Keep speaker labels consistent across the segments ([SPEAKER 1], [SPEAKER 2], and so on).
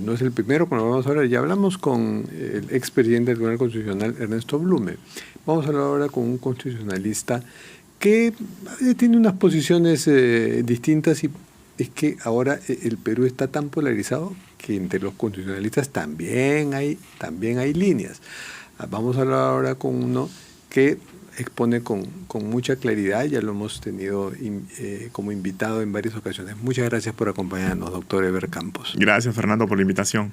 [SPEAKER 1] no es el primero con el que vamos a hablar. Ya hablamos con el expresidente del Tribunal Constitucional, Ernesto Blume. Vamos a hablar ahora con un constitucionalista que tiene unas posiciones distintas, y es que ahora el Perú está tan polarizado que entre los constitucionalistas también hay líneas. Vamos a hablar ahora con uno que expone con mucha claridad. Ya lo hemos tenido como invitado en varias ocasiones. Muchas gracias por acompañarnos, doctor Eber Campos.
[SPEAKER 2] Gracias, Fernando, por la invitación.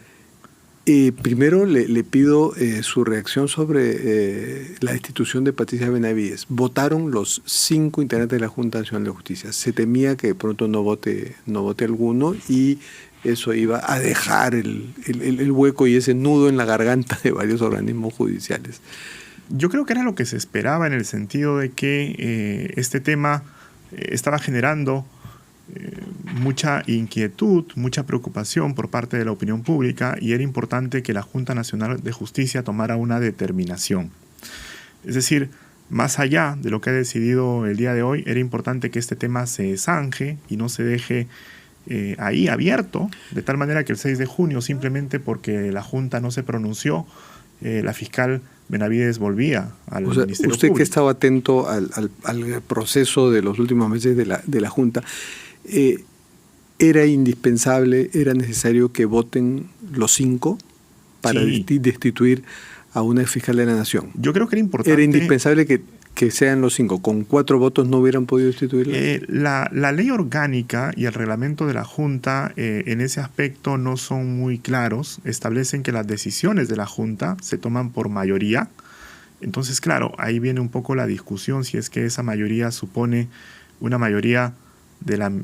[SPEAKER 1] Primero le pido su reacción sobre la destitución de Patricia Benavides. Votaron los 5 integrantes de la Junta Nacional de Justicia. Se temía que de pronto no vote alguno, y eso iba a dejar el hueco y ese nudo en la garganta de varios organismos judiciales.
[SPEAKER 2] Yo creo que era lo que se esperaba, en el sentido de que este tema estaba generando mucha inquietud, mucha preocupación por parte de la opinión pública, y era importante que la Junta Nacional de Justicia tomara una determinación. Es decir, más allá de lo que ha decidido el día de hoy, era importante que este tema se zanje y no se deje ahí abierto, de tal manera que el 6 de junio, simplemente porque la Junta no se pronunció, la fiscal Benavides volvía al Ministerio Público.
[SPEAKER 1] Usted, que estaba atento al proceso de los últimos meses de la Junta, ¿era indispensable, era necesario que voten los 5 para destituir a una fiscal de la Nación?
[SPEAKER 2] Yo creo que era importante.
[SPEAKER 1] ¿Era indispensable que sean los 5? ¿Con 4 votos no hubieran podido destituirla?
[SPEAKER 2] La ley orgánica y el reglamento de la Junta en ese aspecto no son muy claros. Establecen que las decisiones de la Junta se toman por mayoría. Entonces, claro, ahí viene un poco la discusión si es que esa mayoría supone una mayoría del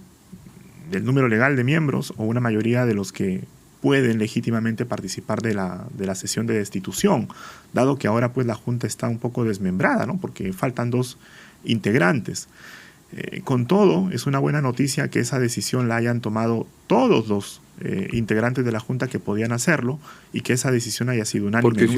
[SPEAKER 2] número legal de miembros o una mayoría de los que pueden legítimamente participar de la sesión de destitución, dado que ahora pues la Junta está un poco desmembrada, ¿no? Porque faltan 2 integrantes. Con todo, es una buena noticia que esa decisión la hayan tomado todos los integrantes de la Junta que podían hacerlo, y que esa decisión haya sido unánime.
[SPEAKER 1] Porque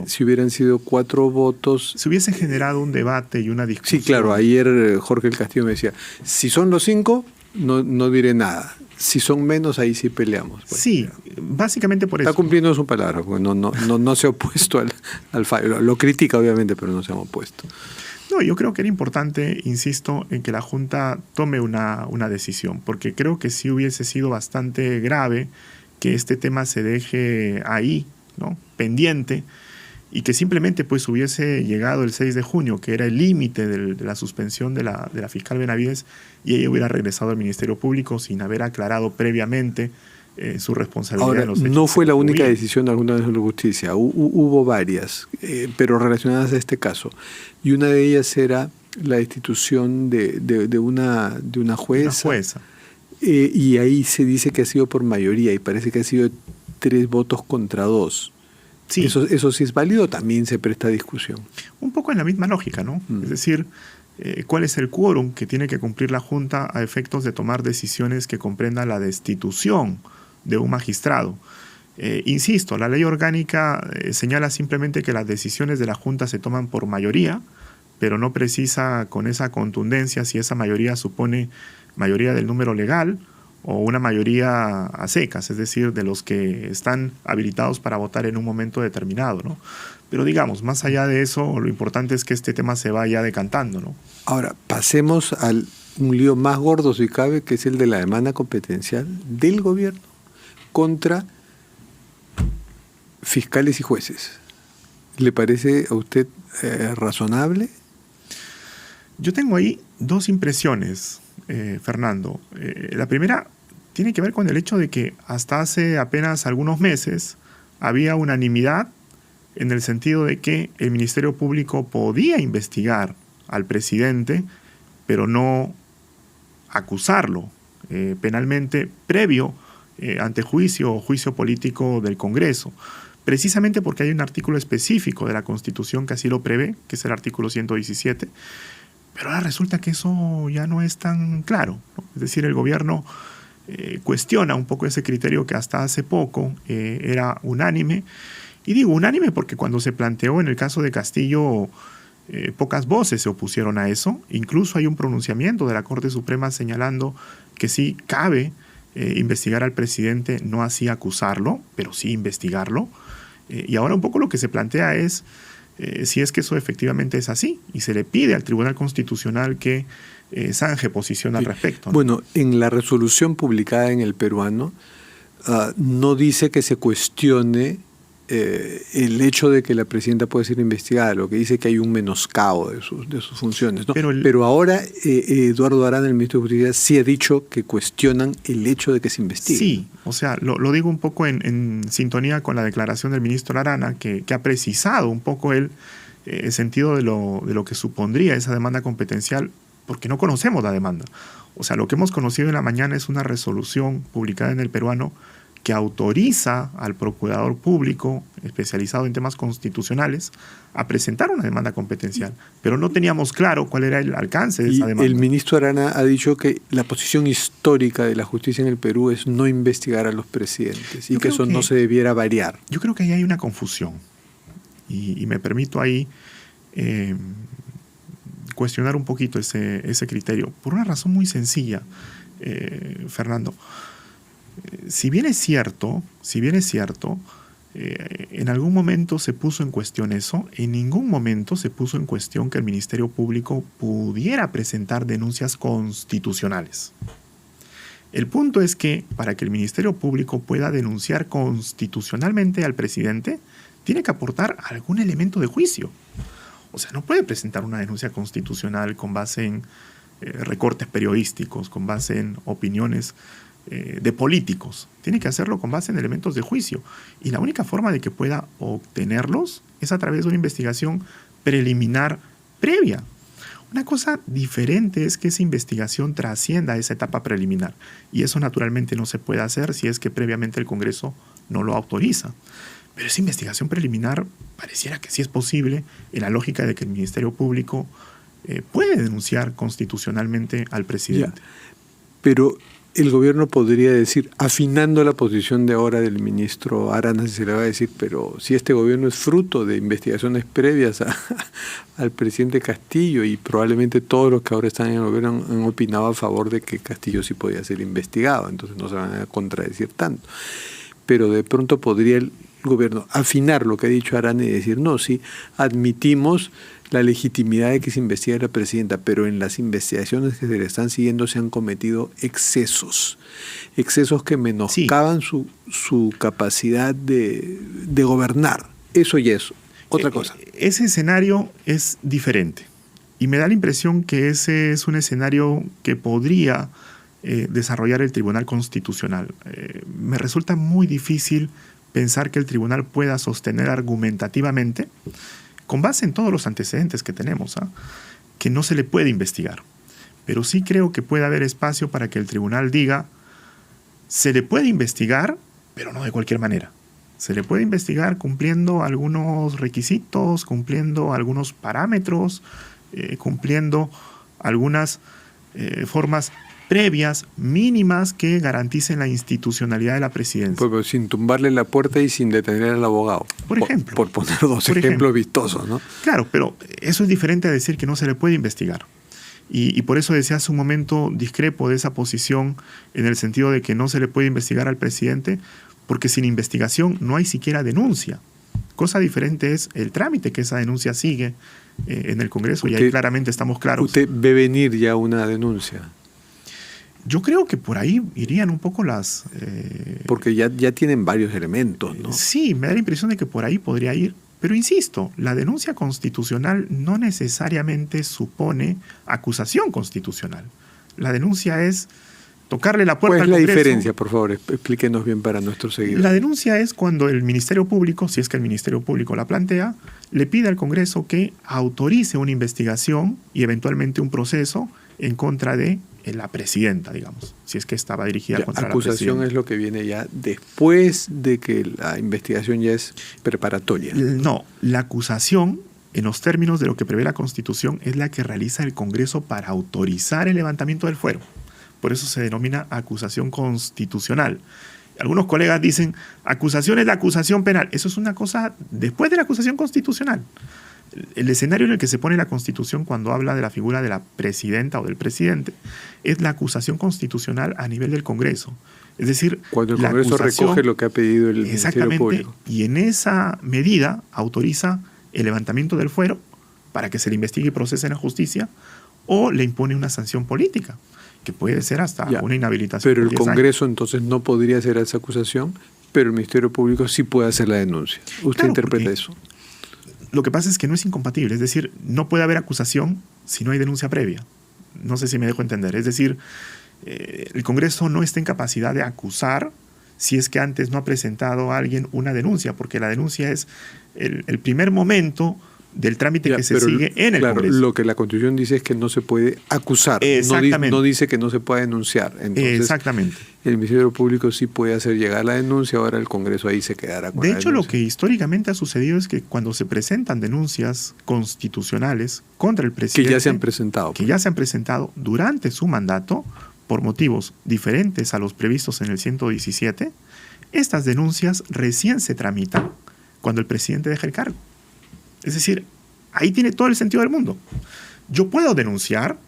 [SPEAKER 1] si hubieran sido 4 votos...
[SPEAKER 2] Se hubiese generado un debate y una discusión.
[SPEAKER 1] Sí, claro. Ayer Jorge el Castillo me decía, si son los 5, no diré nada. Si son menos, ahí sí peleamos. Pues.
[SPEAKER 2] Sí, básicamente por eso.
[SPEAKER 1] Está cumpliendo su palabra, porque no se ha opuesto al fallo. Lo critica, obviamente, pero no se ha opuesto.
[SPEAKER 2] No, yo creo que era importante, insisto, en que la Junta tome una decisión, porque creo que sí hubiese sido bastante grave que este tema se deje ahí, ¿no?, pendiente, y que simplemente pues hubiese llegado el 6 de junio, que era el límite de la suspensión de la fiscal Benavides, y ella hubiera regresado al Ministerio Público sin haber aclarado previamente su responsabilidad.
[SPEAKER 1] Ahora,
[SPEAKER 2] en los hechos.
[SPEAKER 1] No fue la única decisión de alguna vez de la justicia, hubo varias, pero relacionadas a este caso. Y una de ellas era la destitución de una jueza.
[SPEAKER 2] Una jueza.
[SPEAKER 1] Y ahí se dice que ha sido por mayoría, y parece que ha sido 3 votos contra 2. Sí. ¿Eso sí es válido? También se presta a discusión.
[SPEAKER 2] Un poco en la misma lógica, ¿no? Es decir, ¿cuál es el quórum que tiene que cumplir la Junta a efectos de tomar decisiones que comprendan la destitución de un magistrado? Insisto, la ley orgánica señala simplemente que las decisiones de la Junta se toman por mayoría, pero no precisa con esa contundencia si esa mayoría supone mayoría del número legal o una mayoría a secas, es decir, de los que están habilitados para votar en un momento determinado, ¿no? Pero digamos, más allá de eso, lo importante es que este tema se vaya decantando, ¿no?
[SPEAKER 1] Ahora, pasemos al un lío más gordo, si cabe, que es el de la demanda competencial del gobierno contra fiscales y jueces. ¿Le parece a usted razonable?
[SPEAKER 2] Yo tengo ahí 2 impresiones, Fernando. La primera tiene que ver con el hecho de que hasta hace apenas algunos meses había unanimidad en el sentido de que el Ministerio Público podía investigar al presidente, pero no acusarlo penalmente previo ante juicio o juicio político del Congreso, precisamente porque hay un artículo específico de la Constitución que así lo prevé, que es el artículo 117, pero ahora resulta que eso ya no es tan claro, ¿no? Es decir, el gobierno cuestiona un poco ese criterio que hasta hace poco era unánime, y digo unánime porque cuando se planteó en el caso de Castillo, pocas voces se opusieron a eso. Incluso hay un pronunciamiento de la Corte Suprema señalando que sí cabe investigar al presidente no hacía acusarlo, pero sí investigarlo. Y ahora un poco lo que se plantea es si es que eso efectivamente es así, y se le pide al Tribunal Constitucional que zanje posición al respecto, ¿no?
[SPEAKER 1] Bueno, en la resolución publicada en El Peruano no dice que se cuestione el hecho de que la presidenta puede ser investigada, lo que dice que hay un menoscabo de sus funciones, ¿no? Pero ahora Eduardo Arana, el ministro de Justicia, sí ha dicho que cuestionan el hecho de que se investigue.
[SPEAKER 2] Sí, o sea, lo digo un poco en sintonía con la declaración del ministro Arana, que ha precisado un poco el sentido de lo que supondría esa demanda competencial, porque no conocemos la demanda. O sea, lo que hemos conocido en la mañana es una resolución publicada en El Peruano que autoriza al procurador público especializado en temas constitucionales a presentar una demanda competencial, pero no teníamos claro cuál era el alcance de esa demanda.
[SPEAKER 1] El ministro Arana ha dicho que la posición histórica de la justicia en el Perú es no investigar a los presidentes y que eso no se debiera variar.
[SPEAKER 2] Yo creo que ahí hay una confusión y me permito ahí cuestionar un poquito ese criterio por una razón muy sencilla, Fernando. Si bien es cierto, en algún momento se puso en cuestión eso, en ningún momento se puso en cuestión que el Ministerio Público pudiera presentar denuncias constitucionales. El punto es que para que el Ministerio Público pueda denunciar constitucionalmente al presidente, tiene que aportar algún elemento de juicio. O sea, no puede presentar una denuncia constitucional con base en recortes periodísticos, con base en opiniones de políticos. Tiene que hacerlo con base en elementos de juicio. Y la única forma de que pueda obtenerlos es a través de una investigación preliminar previa. Una cosa diferente es que esa investigación trascienda esa etapa preliminar. Y eso naturalmente no se puede hacer si es que previamente el Congreso no lo autoriza. Pero esa investigación preliminar pareciera que sí es posible en la lógica de que el Ministerio Público puede denunciar constitucionalmente al presidente.
[SPEAKER 1] Ya, pero el gobierno podría decir, afinando la posición de ahora del ministro Arana, se le va a decir, pero si este gobierno es fruto de investigaciones previas al presidente Castillo y probablemente todos los que ahora están en el gobierno han opinado a favor de que Castillo sí podía ser investigado, entonces no se van a contradecir tanto. Pero de pronto podría el gobierno afinar lo que ha dicho Arana y decir, no, sí, admitimos la legitimidad de que se investigue a la presidenta, pero en las investigaciones que se le están siguiendo se han cometido excesos que menoscaban su capacidad de gobernar. Eso y eso. Otra cosa.
[SPEAKER 2] Ese escenario es diferente y me da la impresión que ese es un escenario que podría desarrollar el Tribunal Constitucional. Me resulta muy difícil pensar que el tribunal pueda sostener argumentativamente, con base en todos los antecedentes que tenemos, que no se le puede investigar. Pero sí creo que puede haber espacio para que el tribunal diga, se le puede investigar, pero no de cualquier manera. Se le puede investigar cumpliendo algunos requisitos, cumpliendo algunos parámetros, cumpliendo algunas formas previas, mínimas, que garanticen la institucionalidad de la presidencia.
[SPEAKER 1] Pues, sin tumbarle la puerta y sin detener al abogado.
[SPEAKER 2] Por ejemplo.
[SPEAKER 1] Por poner dos ejemplos vistosos, ¿no?
[SPEAKER 2] Claro, pero eso es diferente a decir que no se le puede investigar. Y por eso decía hace un momento, discrepo de esa posición en el sentido de que no se le puede investigar al presidente, porque sin investigación no hay siquiera denuncia. Cosa diferente es el trámite que esa denuncia sigue en el Congreso, y ahí claramente estamos claros.
[SPEAKER 1] ¿Usted ve venir ya una denuncia?
[SPEAKER 2] Yo creo que por ahí irían un poco las...
[SPEAKER 1] Porque ya tienen varios elementos, ¿no?
[SPEAKER 2] Sí, me da la impresión de que por ahí podría ir. Pero insisto, la denuncia constitucional no necesariamente supone acusación constitucional. La denuncia es tocarle la puerta al Congreso.
[SPEAKER 1] ¿Cuál es la diferencia, por favor? Explíquenos bien para nuestros seguidores.
[SPEAKER 2] La denuncia es cuando el Ministerio Público, si es que el Ministerio Público la plantea, le pide al Congreso que autorice una investigación y eventualmente un proceso en contra de la presidenta, digamos, si es que estaba dirigida contra la presidenta.
[SPEAKER 1] Acusación es lo que viene ya después de que la investigación ya es preparatoria.
[SPEAKER 2] No, la acusación, en los términos de lo que prevé la Constitución, es la que realiza el Congreso para autorizar el levantamiento del fuero. Por eso se denomina acusación constitucional. Algunos colegas dicen, acusación es la acusación penal. Eso es una cosa después de la acusación constitucional. El escenario en el que se pone la Constitución cuando habla de la figura de la presidenta o del presidente es la acusación constitucional a nivel del Congreso. Es decir,
[SPEAKER 1] cuando el
[SPEAKER 2] la
[SPEAKER 1] Congreso
[SPEAKER 2] acusación,
[SPEAKER 1] recoge lo que ha pedido el Ministerio Público.
[SPEAKER 2] Y en esa medida autoriza el levantamiento del fuero para que se le investigue y procese en la justicia, o le impone una sanción política, que puede ser hasta una inhabilitación.
[SPEAKER 1] Pero el Congreso entonces no podría hacer esa acusación, pero el Ministerio Público sí puede hacer la denuncia. ¿Usted interpreta eso?
[SPEAKER 2] Lo que pasa es que no es incompatible, es decir, no puede haber acusación si no hay denuncia previa. No sé si me dejo entender. Es decir, el Congreso no está en capacidad de acusar si es que antes no ha presentado a alguien una denuncia, porque la denuncia es el primer momento del trámite que se sigue en el Congreso.
[SPEAKER 1] Lo que la Constitución dice es que no se puede acusar, no dice que no se pueda denunciar. Entonces,
[SPEAKER 2] exactamente.
[SPEAKER 1] El Ministerio Público sí puede hacer llegar la denuncia, ahora el Congreso ahí se quedará con la denuncia.
[SPEAKER 2] De hecho, lo que históricamente ha sucedido es que cuando se presentan denuncias constitucionales contra el presidente...
[SPEAKER 1] Que ya se han presentado.
[SPEAKER 2] Durante su mandato, por motivos diferentes a los previstos en el 117, estas denuncias recién se tramitan cuando el presidente deja el cargo. Es decir, ahí tiene todo el sentido del mundo. Yo puedo denunciar,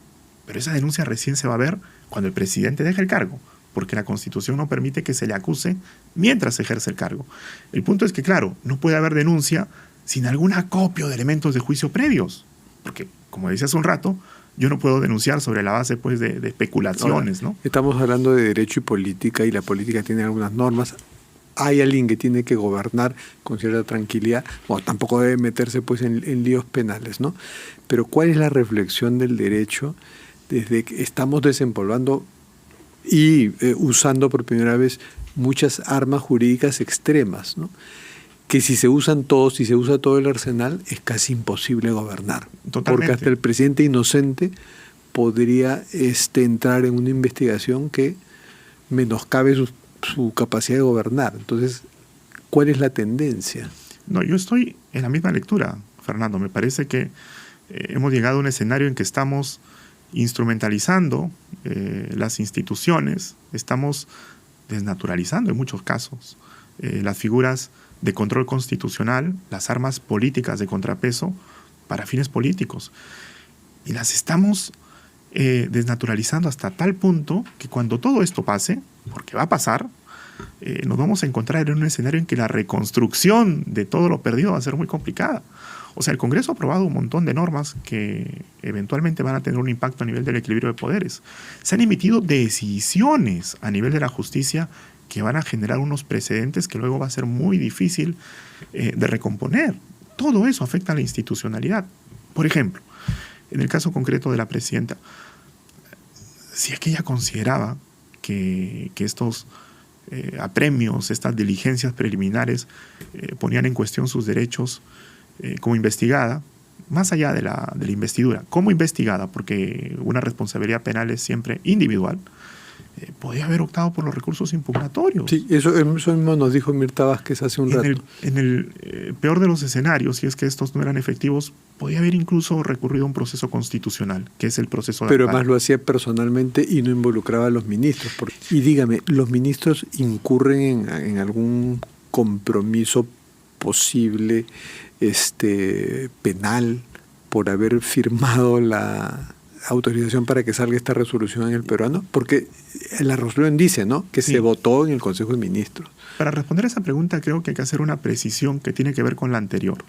[SPEAKER 2] pero esa denuncia recién se va a ver cuando el presidente deja el cargo, porque la Constitución no permite que se le acuse mientras ejerce el cargo. El punto es que, claro, no puede haber denuncia sin algún acopio de elementos de juicio previos, porque, como decía hace un rato, yo no puedo denunciar sobre la base pues, de especulaciones.
[SPEAKER 1] Ahora,
[SPEAKER 2] ¿no?
[SPEAKER 1] Estamos hablando de derecho y política, y la política tiene algunas normas. Hay alguien que tiene que gobernar con cierta tranquilidad, bueno, tampoco debe meterse pues en líos penales, ¿no? Pero ¿cuál es la reflexión del derecho desde que estamos desempolvando y usando por primera vez muchas armas jurídicas extremas, ¿no? Que si se usan todos, si se usa todo el arsenal, es casi imposible gobernar.
[SPEAKER 2] Totalmente.
[SPEAKER 1] Porque hasta el presidente inocente podría entrar en una investigación que menoscabe su capacidad de gobernar. Entonces, ¿cuál es la tendencia?
[SPEAKER 2] No, yo estoy en la misma lectura, Fernando. Me parece que hemos llegado a un escenario en que estamos instrumentalizando las instituciones, estamos desnaturalizando en muchos casos las figuras de control constitucional, las armas políticas de contrapeso para fines políticos. Y las estamos desnaturalizando hasta tal punto que cuando todo esto pase, porque va a pasar, nos vamos a encontrar en un escenario en que la reconstrucción de todo lo perdido va a ser muy complicada. O sea, el Congreso ha aprobado un montón de normas que eventualmente van a tener un impacto a nivel del equilibrio de poderes. Se han emitido decisiones a nivel de la justicia que van a generar unos precedentes que luego va a ser muy difícil de recomponer. Todo eso afecta a la institucionalidad. Por ejemplo, en el caso concreto de la presidenta, si es que ella consideraba que estos apremios, estas diligencias preliminares ponían en cuestión sus derechos como investigada, más allá de la investidura, como investigada, porque una responsabilidad penal es siempre individual, podía haber optado por los recursos impugnatorios.
[SPEAKER 1] Sí, eso mismo nos dijo Mirta Vázquez hace un rato.
[SPEAKER 2] En el peor de los escenarios, si es que estos no eran efectivos, podía haber incluso recurrido a un proceso constitucional, que es el proceso de
[SPEAKER 1] Pero
[SPEAKER 2] amparo.
[SPEAKER 1] además lo hacía personalmente y no involucraba a los ministros. Y dígame, ¿los ministros incurren en algún compromiso posible penal por haber firmado la autorización para que salga esta resolución en el peruano? Porque la resolución dice, ¿no?, que se votó en el Consejo de Ministros.
[SPEAKER 2] Para responder a esa pregunta creo que hay que hacer una precisión que tiene que ver con la anterior.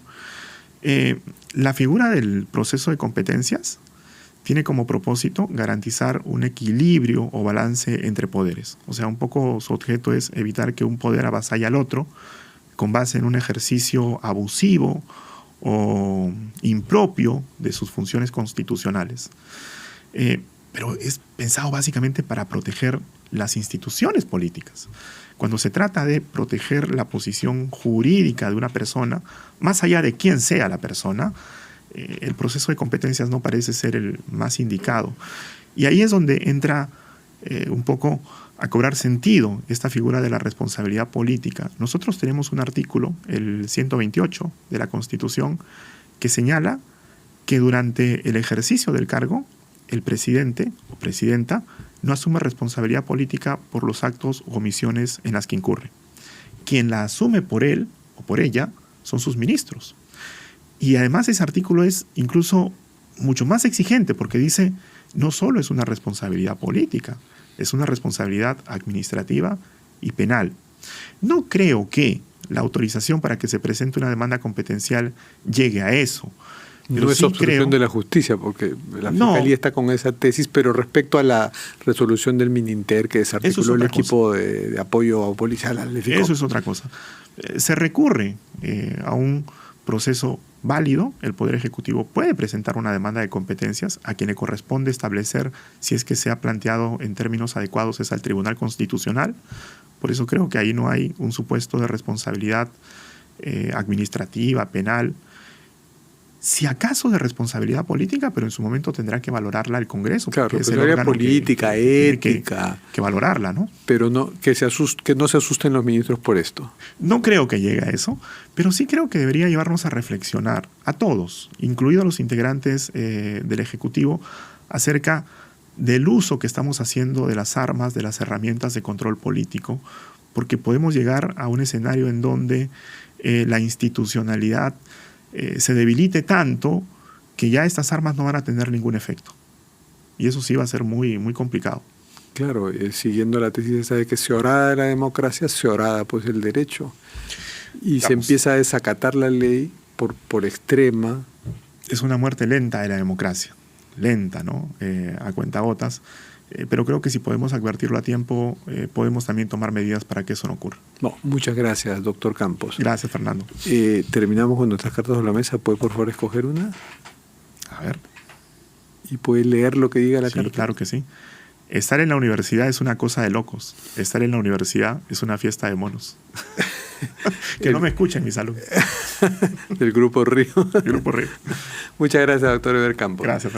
[SPEAKER 2] La figura del proceso de competencias tiene como propósito garantizar un equilibrio o balance entre poderes. O sea, un poco su objeto es evitar que un poder avasalle al otro con base en un ejercicio abusivo o impropio de sus funciones constitucionales. Pero es pensado básicamente para proteger las instituciones políticas. Cuando se trata de proteger la posición jurídica de una persona, más allá de quién sea la persona, el proceso de competencias no parece ser el más indicado. Y ahí es donde entra un poco a cobrar sentido esta figura de la responsabilidad política. Nosotros tenemos un artículo, el 128 de la Constitución, que señala que durante el ejercicio del cargo, el presidente o presidenta no asume responsabilidad política por los actos o omisiones en las que incurre. Quien la asume por él o por ella son sus ministros. Y además ese artículo es incluso mucho más exigente porque dice no solo es una responsabilidad política, es una responsabilidad administrativa y penal. No creo que la autorización para que se presente una demanda competencial llegue a eso.
[SPEAKER 1] No es obstrucción de la justicia, porque la Fiscalía está con esa tesis, pero respecto a la resolución del Mininter que desarticuló el equipo de apoyo policial al FICOP.
[SPEAKER 2] Eso es otra cosa. Se recurre a un proceso válido. El Poder Ejecutivo puede presentar una demanda de competencias. A quien le corresponde establecer si es que se ha planteado en términos adecuados es al Tribunal Constitucional. Por eso creo que ahí no hay un supuesto de responsabilidad administrativa, penal. Si acaso de responsabilidad política, pero en su momento tendrá que valorarla el Congreso.
[SPEAKER 1] Claro, es el órgano política, ética.
[SPEAKER 2] Que valorarla, ¿no?
[SPEAKER 1] Pero no, que no se asusten los ministros por esto.
[SPEAKER 2] No creo que llegue a eso, pero sí creo que debería llevarnos a reflexionar a todos, incluidos los integrantes del Ejecutivo, acerca del uso que estamos haciendo de las armas, de las herramientas de control político, porque podemos llegar a un escenario en donde la institucionalidad se debilite tanto que ya estas armas no van a tener ningún efecto. Y eso sí va a ser muy, muy complicado.
[SPEAKER 1] Claro, siguiendo la tesis esa de que se orada la democracia, se orada pues el derecho. Y se empieza a desacatar la ley por extrema.
[SPEAKER 2] Es una muerte lenta de la democracia. Lenta, ¿no? A cuentagotas. Pero creo que si podemos advertirlo a tiempo, podemos también tomar medidas para que eso no ocurra.
[SPEAKER 1] No, muchas gracias, doctor Campos.
[SPEAKER 2] Gracias, Fernando.
[SPEAKER 1] Terminamos con nuestras cartas sobre la mesa. ¿Puede, por favor, escoger una?
[SPEAKER 2] A ver.
[SPEAKER 1] ¿Y puede leer lo que diga la carta?
[SPEAKER 2] Sí, claro que sí. Estar en la universidad es una cosa de locos. Estar en la universidad es una fiesta de monos. Que no me escuchen mis alumnos.
[SPEAKER 1] Del Grupo Río.
[SPEAKER 2] Grupo Río.
[SPEAKER 1] Muchas gracias, doctor Eber Campos.
[SPEAKER 2] Gracias.